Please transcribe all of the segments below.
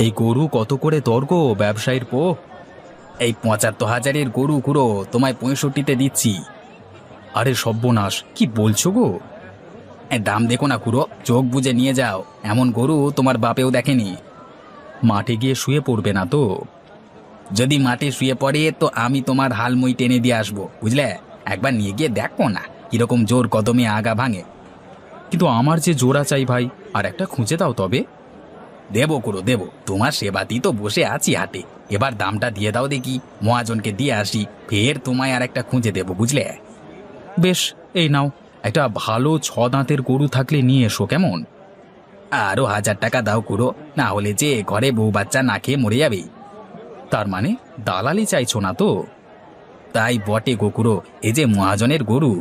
এই গরু কত করে দর গো ব্যবসায়ীর পো? এই ৭৫,০০০-এর গরু খুড়ো, তোমায় ৬৫-তে দিচ্ছি। আরে সর্বনাশ, কি বলছো গো? দাম দেখো না খুড়ো, চোখ বুজে নিয়ে যাও, এমন গরু তোমার বাপেও দেখেনি। মাঠে গিয়ে শুয়ে পড়বে না তো? যদি মাঠে শুয়ে পড়ে তো আমি তোমার হালমই টেনে দিয়ে আসবো, বুঝলে? একবার নিয়ে গিয়ে দেখো না কিরকম জোর কদমে আগা ভাঙে। কিন্তু আমার যে জোড়া চাই ভাই, আর একটা খুঁজে দাও তবে। দেবো খুড়ো দেবো, তোমার সেবাতেই তো বসে আছি হাটে। এবার দামটা দিয়ে দাও দেখি, মহাজনকে দিয়ে আসি, ফের তোমায় আর একটা খুঁজে দেবো, বুঝলে? বেশ, এই নাও, একটা ভালো ৬ দাঁতের গরু থাকলে নিয়ে এসো, কেমন? আরো ১,০০০ টাকা দাও খুড়ো, না হলে যে ঘরে বউ বাচ্চা না খেয়ে মরে যাবে। তার মানে দালালি চাইছো না তো? তাই বটে গো খুড়ো, এই যে মহাজনের গরু।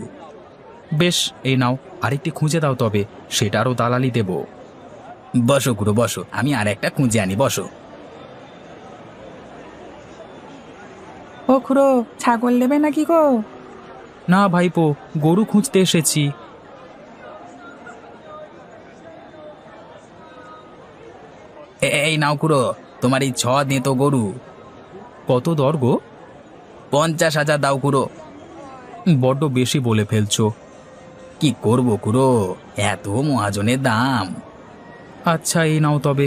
বেশ, এই নাও, আরেকটি খুঁজে দাও তবে, সেটারও দালালি দেব। বসো খুড়ো বসো, আমি আর একটা খুঁজে আনি, বসো। ও খুড়ো, ছাগল নেবে নাকি গো? না ভাইপো, গরু খুঁজতে এসেছি। এই নাও খুড়ো, তোমার এই ৬ দাঁত গরু। কত দর গো? ৫০,০০০ দাও খুড়ো। বড্ড বেশি বলে ফেলছো। কি করবো খুড়ো, এত মহাজনের দাম। আচ্ছা, এই নাও তবে।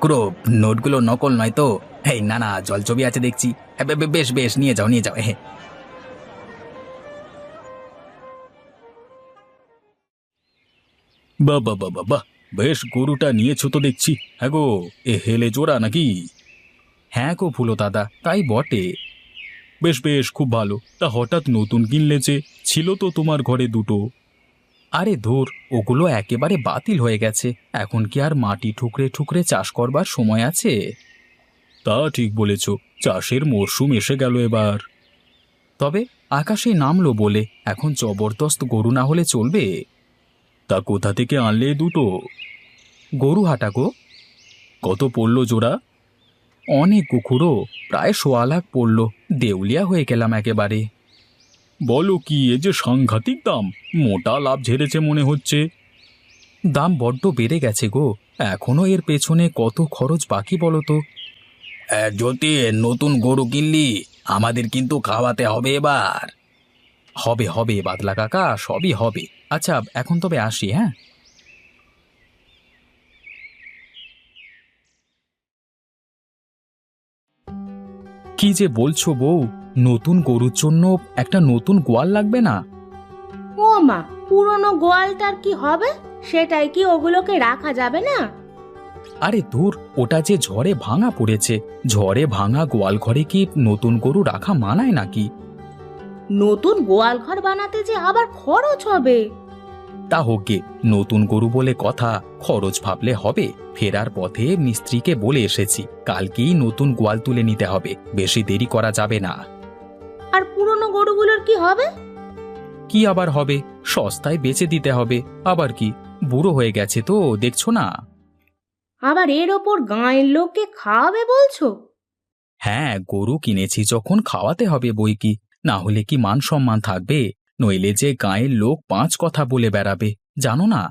খুড়ো, নোটগুলো নকল নয় তো? এই না না, জলছবি আছে দেখছি। বেশ বেশ, নিয়ে যাও নিয়ে যাও। বাহ বাহ বাহ বাহ বাহ, বেশ গরুটা নিয়েছো তো দেখছি। হ্যাঁ গো, এ হেলে জোড়া নাকি? হ্যাঁ গো ফুলো দাদা, তাই বটে। বেশ বেশ, খুব ভালো। তা হঠাৎ নতুন কিনলে যে? ছিল তো তোমার ঘরে দুটো। আরে ধুর, ওগুলো একেবারে বাতিল হয়ে গেছে। এখন কি আর মাটি ঠুকরে ঠুকরে চাষ করবার সময় আছে? তা ঠিক বলেছ, চাষের মরশুম এসে গেল এবার। তবে আকাশে নামলো বলে এখন জবরদস্ত গরু না হলে চলবে? তা কোথা থেকে আনলে দুটো? গরু হাটা গো। কত পড়লো জোড়া? অনেক কুকুরো, প্রায় ১,০০,০০০ পড়ল। দেউলিয়া হয়ে গেলাম একেবারে। বলো কি, এ যে সাংঘাতিক দাম! মোটা লাভ ঝেড়েছে মনে হচ্ছে। দাম বড্ড বেড়ে গেছে গো, এখনো এর পেছনে কত খরচ বাকি বলো তো। যদি নতুন গরু কিনলি, আমাদের কিন্তু খাওয়াতে হবে এবার। হবে হবে বাদলা কাকা, সবই হবে। আচ্ছা, এখন তবে আসি, হ্যাঁ? কি যে বলছো বউ, নতুন গরুর জন্য একটা নতুন গোয়াল লাগবে না? ও মা, পুরনো গোয়ালটার কি হবে? সেটাই কি ওগুলোকে রাখা যাবে না? আরে দূর, ওটা যে ঝড়ে ভাঙা পড়েছে। ঝড়ে ভাঙা গোয়াল ঘরে কি নতুন গরু রাখা মানায় নাকি? নতুন গোয়াল ঘর বানাতে যে আবার খরচ হবে। তা হোক গে, নতুন গরু বলে কথা, খরচ ভাবলে হবে। ফেরার পথে মিস্ত্রিকে বলে এসেছি, কালকেই নতুন গোয়াল তুলে নিতে হবে, বেশি দেরি করা যাবে না। আর পুরনো গরুগুলোর কি হবে? কি আবার হবে, সস্তায় বেচে দিতে হবে। আবার কি, বুড়ো হয়ে গেছে তো, দেখছো না? আবার এর ওপর গাঁয়ের লোককে খাওয়াবে বলছো? হ্যাঁ, গরু কিনেছি যখন খাওয়াতে হবে বই কি, না হলে কি মান সম্মান থাকবে? নইলে যে গাঁয়ের লোক ৫ কথা বলে বেড়াবে, জানো না?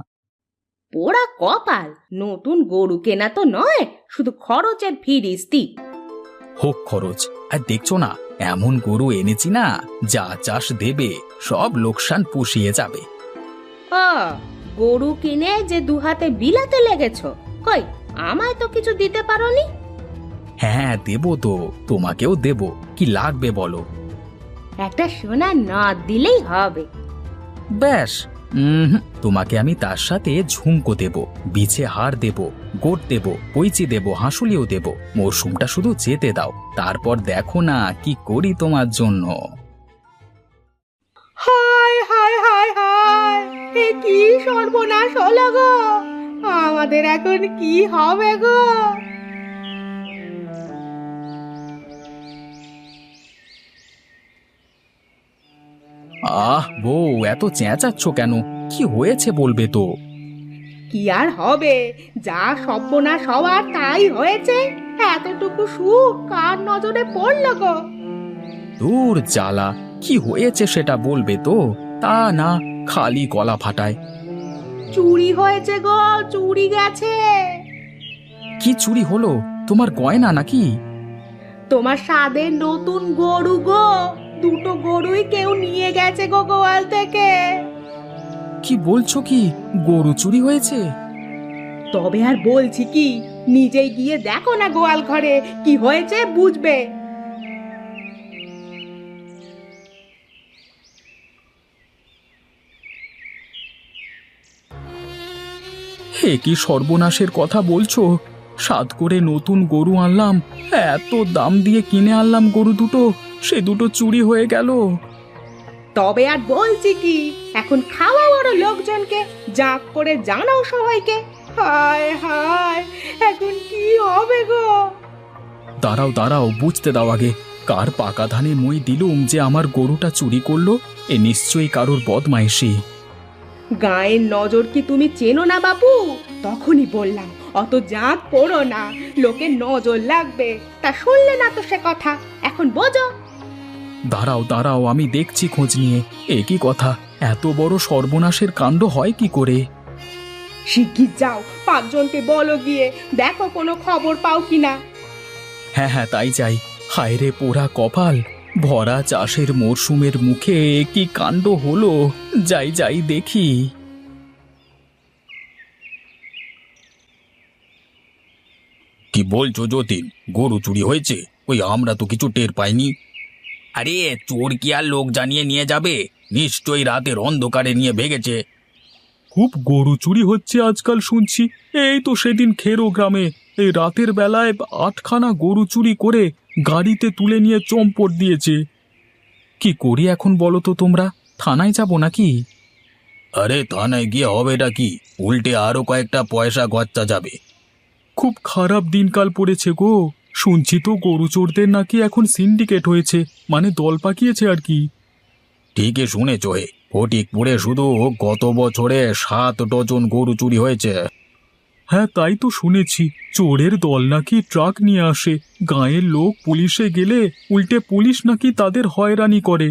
পোড়া কপাল, নতুন গরু কেনা তো নয়, শুধু খরচের ফিরিস্তি। হোক খরচ, আর দেখছো না এমন গরু এনেছি না, যা চাষ দেবে সব লোকসান পুষিয়ে যাবে। ও, গরু কিনে যে দুহাতে বিলাতে লেগেছো, কই আমায় তো কিছু দিতে পারোনি? হ্যাঁ দেবো তো, তোমাকেও দেবো। কি লাগবে বলো? একটা সোনার নথ দিলেই হবে। ব্যাস। তোমাকে আমি তার সাথে ঝুমকো দেব, বিছে হার দেব, গোট দেব, পৈচি দেব, হাঁসুলিও দেব। মরশুমটা শুধু যেতে দাও, তারপর দেখো না কি করি তোমার জন্য। হায় হায় হায় হায়, এ কি সর্বনাশ হলো গো! আমাদের এখন কি হবে গো? বউ, এত চেঁচাচ্ছ কেন? কি হয়েছে বলবে তো? কি আর হবে, যা সর্বনাশ হওয়ার তাই হয়েছে। এতটুকু সুখ কার নজরে পড়লো গো? দূর জ্বালা, কি হয়েছে সেটা বলবে তো? তা না, খালি গলা ফাটায়। চুরি হয়েছে গো, চুরি গেছে। কি চুরি হলো? তোমার গয়না নাকি? তোমার স্বাদের নতুন গরু গো, দুটো গরুই কেউ নিয়ে গেছে গো গোয়াল থেকে। কি বলছো কি? গরু চুরি হয়েছে? তবে আর বলছি কি, নিজেই গিয়ে দেখো না গোয়াল ঘরে, কি হয়েছে বুঝবে। হে, কি সর্বনাশের কথা বলছো! সাত করে নতুন গরু আনলাম, এত দাম দিয়ে কিনে আনলাম গরু দুটো, সে দুটো চুরি হয়ে গেল। তবে আর বলছি কি, এখন খাওয়া বড় লোকজনকে, জাঁক করে জানাও সবাইকে। হায় হায়, এখন কি হবে গো? দাঁড়াও দাঁড়াও, বুঝতে দাও আগে। কার পাকা ধানে মই দিলুম যে আমার গরুটা চুরি করলো? এ নিশ্চয়ই কারোর বদমাইশি। গায়ের নজর কি তুমি চেনো না বাবু? তখনই বললাম অত জাঁক পড়ো না, লোকের নজর লাগবে। তা শুনলে না তো সে কথা, এখন বোঝো। দাঁড়াও দাঁড়াও, আমি দেখছি খোঁজ নিয়ে। এ কি কথা! এত বড় সর্বনাশের কাণ্ড হয় কি করে? শিগগির যাও, পাঁচজনকে বলো গিয়ে দেখো কোনো খবর পাও কিনা। হ্যাঁ হ্যাঁ, তাই যাই। হায় রে পোড়া কপাল! ভরা চাষের মরশুমের মুখে এ কি কাণ্ড হলো! যাই যাই দেখি। কি বলছো যতীন? গরু চুরি হয়েছে? ওই আমরা তো কিছু টের পাইনি। আরে চোর কি আর লোক জানিয়ে নিয়ে যাবে? নিশ্চয়ই রাতের অন্ধকারে নিয়ে ভেগেছে। খুব গরু চুরি হচ্ছে আজকাল শুনছি। এই তো সেদিন খেরো গ্রামে এই রাতের বেলায় 8খানা গরু চুরি করে গাড়িতে তুলে নিয়ে চম্পট দিয়েছে। কি করি এখন বলো তো তোমরা? থানায় যাব নাকি? আরে থানায় গিয়ে হবেটা কি? উল্টে আরো কয়েকটা পয়সা গচ্চা যাবে। খুব খারাপ দিনকাল পড়েছে গো। শুনছি তো গরু চোরদের নাকি এখন সিন্ডিকেট হয়েছে, মানে দল পাকিয়েছে আর কি। ঠিকই শুনেছ হে, ফটিকপুরে শুধু গত বছরে 7 ডজন গরু চুরি হয়েছে। হ্যাঁ, তাই তো শুনেছি। চোরের দল নাকি ট্রাক নিয়ে আসে, গাঁয়ের লোক পুলিশে গেলে উল্টে পুলিশ নাকি তাদের হয়রানি করে।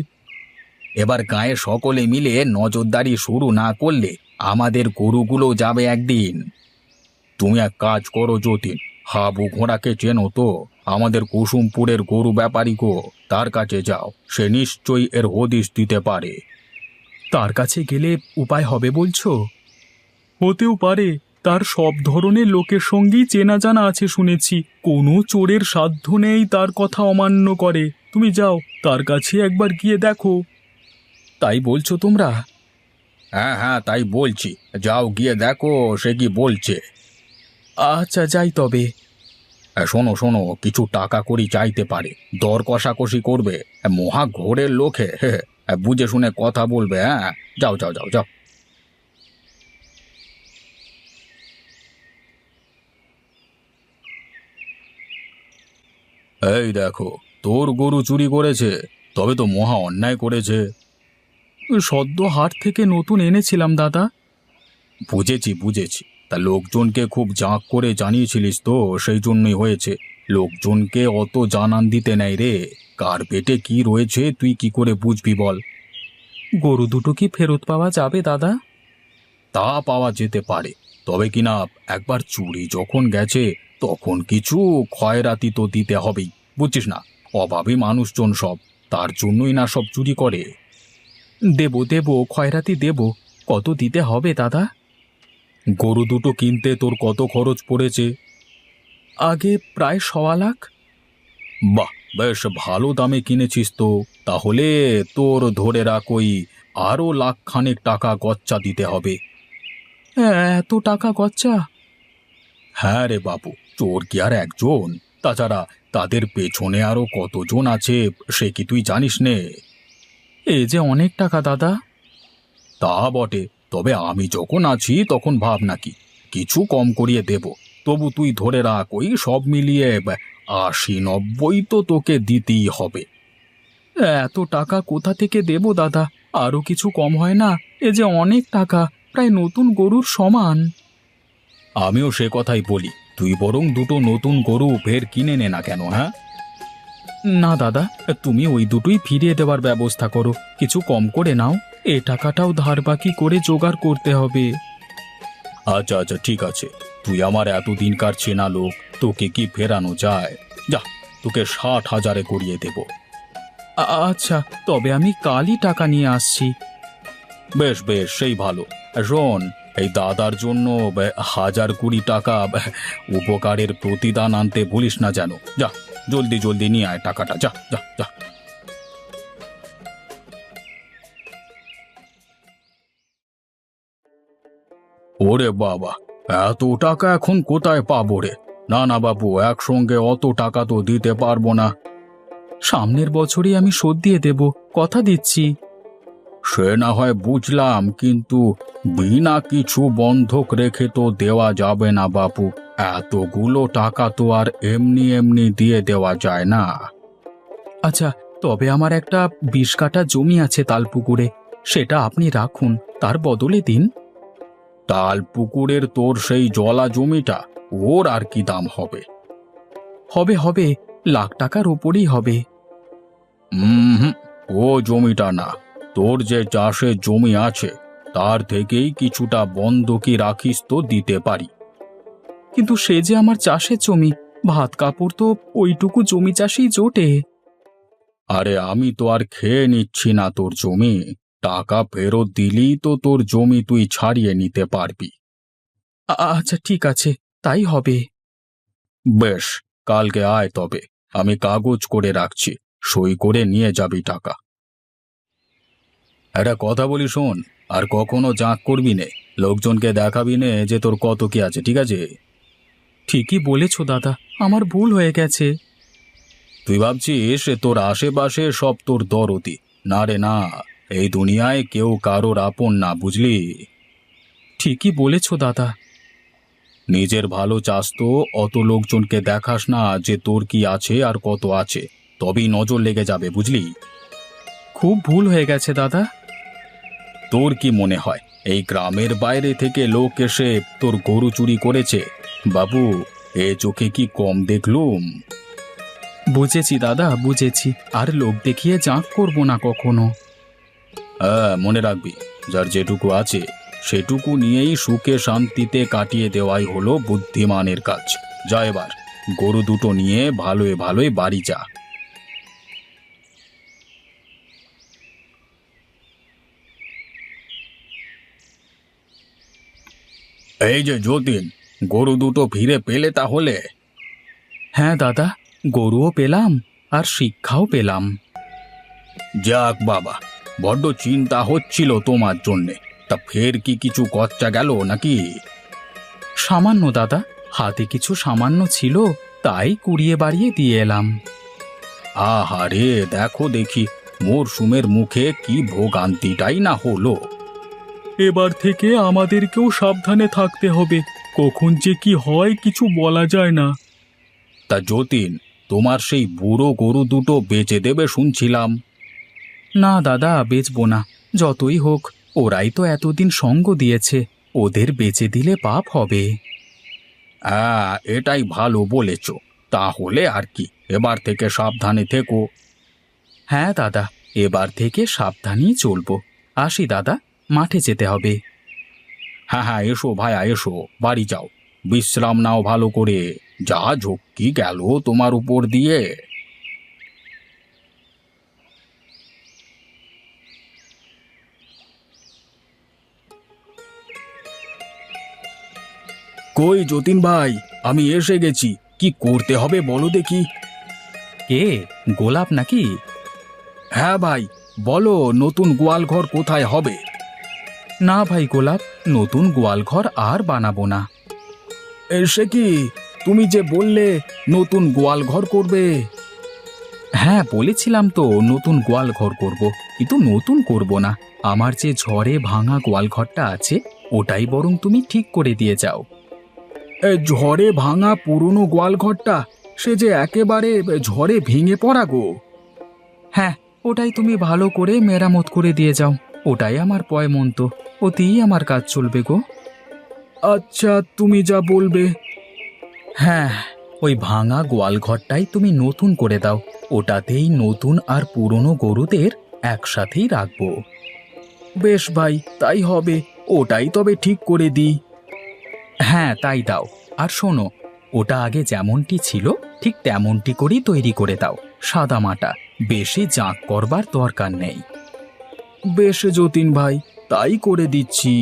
এবার গাঁয়ে সকলে মিলে নজরদারি শুরু না করলে আমাদের গরুগুলো যাবে একদিন। তুমি এক কাজ করো যতীন, হাবু ঘোড়াকে চেনো তো? আমাদের কুসুমপুরের গরু ব্যাপারী গো, তার কাছে যাও, সে নিশ্চয়ই এর হদিশ দিতে পারে। তার কাছে গেলে উপায় হবে বলছো? হতেও পারে। তার সব ধরনের লোকের সঙ্গেই চেনা জানা আছে শুনেছি। কোনো চোরের সাধ্য নেই তার কথা অমান্য করে। তুমি যাও, তার কাছে একবার গিয়ে দেখো। তাই বলছো তোমরা? হ্যাঁ হ্যাঁ, তাই বলছি। যাও গিয়ে দেখো সে কি বলছে। আচ্ছা, যাই তবে। শোনো শোনো, কিছু টাকা করি চাইতে পারে, দর কষাকষি করবে। মহা ঘোরের লোকে, বুঝে শুনে কথা বলবে। হ্যাঁ, যাও যাও যাও যাও। এই দেখো, তোর গরু চুরি করেছে, তবে তো মহা অন্যায় করেছে। সদ্য হাট থেকে নতুন এনেছিলাম দাদা। বুঝেছি বুঝেছি। তা লোকজনকে খুব জাঁক করে জানিয়েছিলিস তো, সেই জন্যই হয়েছে। লোকজনকে অত জানান দিতে নেই রে। কার পেটে কি রয়েছে তুই কি করে বুঝবি বল? গরু দুটো কি ফেরত পাওয়া যাবে দাদা? তা পাওয়া যেতে পারে, তবে কিনা একবার চুরি যখন গেছে তখন কিছু ক্ষয়রাতি তো দিতে হবেই, বুঝছিস না? অভাবী মানুষজন সব, তার জন্যই না সব চুরি করে। দেব দেব, ক্ষয়রাতি দেব। কত দিতে হবে দাদা? গরু দুটো কিনতে তোর কত খরচ পড়েছে? আগে প্রায় 1.25 লাখ। বাহ, বেশ ভালো দামে কিনেছিস তো। তাহলে তোর ধরে রাখ ওই আরো 1.5 লাখ টাকা গচ্চা দিতে হবে। এত টাকা গচ্চা? হ্যাঁ রে বাবু, চোর কি আর একজন? তাছাড়া তাদের পেছনে আরো কতজন আছে সে কি তুই জানিস নে? এ যে অনেক টাকা দাদা। তা বটে, তবে আমি যখন আছি তখন ভাব নাকি কিছু কম করিয়ে দেব। তবু তুই ধরে রাখ ওই সব মিলিয়ে 80-90 তো তোকে দিতেই হবে। এত টাকা কোথা থেকে দেব দাদা? আরো কিছু কম হয় না? এ যে অনেক টাকা, প্রায় নতুন গরুর সমান। আমিও সে কথাই বলি, তুই বরং দুটো নতুন গরু ফের কিনে নে না কেন? হ্যাঁ না দাদা, তুমি ওই দুটোই ফিরিয়ে দেওয়ার ব্যবস্থা করো, কিছু কম করে নাও। এ টাকাটাও ধার বাকি করে জোগাড় করতে হবে। আচ্ছা আচ্ছা, ঠিক আছে। তুই আমার এতদিনকার চেনা লোক, তোকে কি ফেরানো যায়? যা, তোকে 60,000-এ করিয়ে দেব। আচ্ছা, তবে আমি কালই টাকা নিয়ে আসছি। বেশ বেশ, সেই ভালো। শোন, এই দাদার জন্য 1,020 টাকা উপকারের প্রতিদান আনতে ভুলিস না যেন। যা, জলদি জলদি নিয়ে আয় টাকাটা, যা যা যা। ওরে বাবা, এত টাকা এখন কোথায় পাবো রে? না না বাবু, একসঙ্গে অত টাকা তো দিতে পারবো না। সামনের বছরই আমি শোধ দিয়ে দেব, কথা দিচ্ছি। সে না হয় বুঝলাম, কিন্তু বিনা কিছু বন্ধক রেখে তো দেওয়া যাবে না বাপু। এতগুলো টাকা তো আর এমনি এমনি দিয়ে দেওয়া যায় না। আচ্ছা, তবে আমার একটা 20 কাঠা জমি আছে তালপুকুরে, সেটা আপনি রাখুন, তার বদলে দিন। তালপুকুরের তোর সেই জলা জমিটা, ওর আর কি দাম হবে? হবে হবে, লাখ টাকার ওপরই হবে। হুম, ও জমিটা না, তোর যে চাষের জমি আছে তার থেকেই কিছুটা বন্ধকি রাখিস তো দিতে পারি। কিন্তু সে যে আমার চাষের জমি, ভাত কাপড় তো ওইটুকু জমি চাষেই জোটে। আরে আমি তো আর খেয়ে নিচ্ছি না তোর জমি, টাকা ফেরত দিলি তো তোর জমি তুই ছাড়িয়ে নিতে পারবি। আচ্ছা ঠিক আছে, তাই হবে। বেশ, কালকে আয় তবে, আমি কাগজ করে রাখছি, সই করে নিয়ে যাবি টাকা। একটা কথা বলি শোন, আর কখনো জাঁক করবি নে, লোকজনকে দেখাবি নে যে তোর কত কি আছে, ঠিক আছে? ঠিকই বলেছ দাদা, আমার ভুল হয়ে গেছে। তুই ভাবছিস তোর আশেপাশে সব তোর দরদি? না রে না, এই দুনিয়ায় কেউ কারোর আপন না, বুঝলি? ঠিকই বলেছ দাদা। নিজের ভালো চাস তো অত লোকজনকে দেখাস না যে তোর কি আছে আর কত আছে, তবেই নজর লেগে যাবে, বুঝলি? খুব ভুল হয়ে গেছে দাদা। তোর কি মনে হয় এই গ্রামের বাইরে থেকে লোক এসে তোর গরু চুরি করেছে? বাবু, এ চোখে কি কম দেখলুম? বুঝেছি দাদা, বুঝেছি, আর লোক দেখিয়ে জাঁক করব না কখনো। হ্যাঁ, মনে রাখবি, যার যেটুকু আছে সেটুকু নিয়েই সুখে শান্তিতে কাটিয়ে দেওয়াই হলো বুদ্ধিমানের কাজ। যা এবার, গরু দুটো নিয়ে ভালোই ভালোই বাড়ি যা। এই যে যতীন, গরু দুটো ফিরে পেলে তাহলে? হ্যাঁ দাদা, গরুও পেলাম আর শিক্ষাও পেলাম। যাক বাবা, বড্ড চিন্তা হচ্ছিল তোমার জন্যে। তা ফের কি কিছু খরচা গেল নাকি? সামান্য দাদা, হাতে কিছু সামান্য ছিল, তাই কুড়িয়ে বাড়িয়ে দিয়ে এলাম। আহারে, দেখো দেখি মরশুমের মুখে কি ভোগান্তিটাই না হলো। এবার থেকে আমাদেরকেও সাবধানে থাকতে হবে, কখন যে কি হয় কিছু বলা যায় না। তা যতীন, তোমার সেই বুড়ো গরু দুটো বেচে দেবে শুনছিলাম। না দাদা, বেচবো না, যতই হোক ওরাই তো এতদিন সঙ্গ দিয়েছে, ওদের বেচে দিলে পাপ হবে। হ্যাঁ, এটাই ভালো বলেছ। তাহলে আর কি, এবার থেকে সাবধানে থেকো। হ্যাঁ দাদা, এবার থেকে সাবধানেই চলবো। আসি দাদা, মাঠে যেতে হবে। হ্যাঁ হ্যাঁ, এসো ভাইয়া, এসো, বাড়ি যাও, বিশ্রাম নাও ভালো করে। যা ঝক্কি গেল তোমার উপর দিয়ে। কই যতীন ভাই, আমি এসে গেছি, কি করতে হবে বলো দেখি। কে, গোলাপ নাকি? হ্যাঁ ভাই, বলো নতুন গোয়ালঘর কোথায় হবে? না ভাই গোলাপ, নতুন গোয়ালঘর আর বানাবো না। সে কি, তুমি যে বললে নতুন গোয়ালঘর করবে? হ্যাঁ বলেছিলাম তো নতুন গোয়ালঘর করব, কিন্তু নতুন করব না। আমার যে ঝড়ে ভাঙা গোয়ালঘরটা আছে ওটাই বরং তুমি ঠিক করে দিয়ে যাও। ঝড়ে ভাঙা পুরনো গোয়ালঘরটা, সে যে একেবারে ঝড়ে ভেঙে পড়া গো। হ্যাঁ, ওটাই তুমি ভালো করে মেরামত করে দিয়ে যাও, ওটাই আমার পয়মন্ত, ওতেই আমার কাজ চলবে গো। আচ্ছা, তুমি যা বলবে। হ্যাঁ, ওই ভাঙা গোয়ালঘরটাই তুমি নতুন করে দাও, ওটাতেই নতুন আর পুরনো গরুদের একসাথেই রাখবো। বেশ ভাই, তাই হবে, ওটাই তবে ঠিক করে দিই। হ্যাঁ তাই দাও। আর শোনো, ওটা আগে যেমনটি ছিল ঠিক তেমনটি করেই তৈরি করে দাও, সাদা মাটা। বেশি জাঁক করবার দরকার নেই। বেশ যতীন ভাই, তাই করে দিচ্ছি।